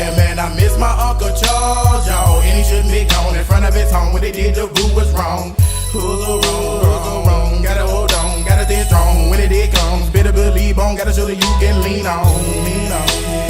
Yeah, man, I miss my Uncle Charles, y'all. And he shouldn't be gone in front of his home. What they did to Boo was wrong. Who's so wrong? Gotta hold on, gotta stay strong. When it comes, better believe on. Gotta show that you can lean on.